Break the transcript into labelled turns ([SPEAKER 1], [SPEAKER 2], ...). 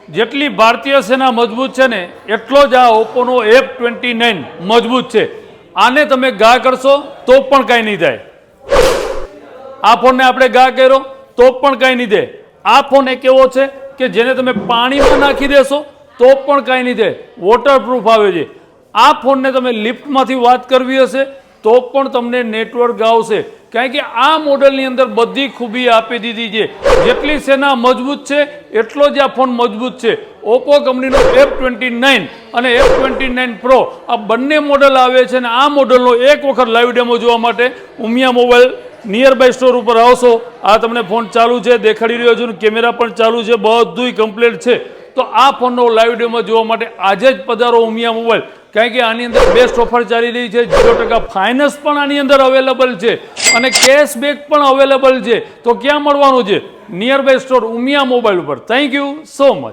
[SPEAKER 1] જેટલી ભારતીય સેના મજબૂત છે ને એટલો જ આ ઓપ્પોનો F29 મજબૂત છે। આને તમે ઘા કરશો તો પણ કાંઈ નહીં થાય। આ ફોનને આપણે ઘા કર્યો તો પણ કાંઈ નહીં થાય। આ ફોન એક એવો છે કે જેને તમે પાણીમાં નાખી દેશો તો પણ કાંઈ નહીં થાય, વોટરપ્રૂફ આવે છે। આ ફોનને તમે લિફ્ટમાંથી વાત કરવી હશે તો પણ તમને નેટવર્ક આવશે, કારણ કે આ મોડલની અંદર બધી ખૂબી આપી દીધી છે। જેટલી સેના મજબૂત છે એટલો જ આ ફોન મજબૂત છે। ઓપ્પો કંપનીનો F29 અને F29 Pro આ બંને મોડલ આવે છે અને આ મોડલનો એક વખત લાઈવ ડેમો જોવા માટે Umiya mobile nearby store ઉપર આવશો। આ તમને ફોન ચાલુ છે દેખાડી રહ્યો છું, કેમેરા પણ ચાલુ છે, બધુંય કમ્પ્લીટ છે। તો આ ફોનનો લાઈવ ડેમો જોવા માટે આજે જ પધારો ઉમિયા મોબાઈલ, કારણ કે આની અંદર બેસ્ટ ઓફર ચાલી રહી છે। 0% ફાઇનાન્સ પણ આની અંદર અવેલેબલ છે અને કેશબેક પણ અવેલેબલ છે। તો ક્યાં મળવાનું છે? Nearby store Umiya mobile ઉપર। Thank you so much.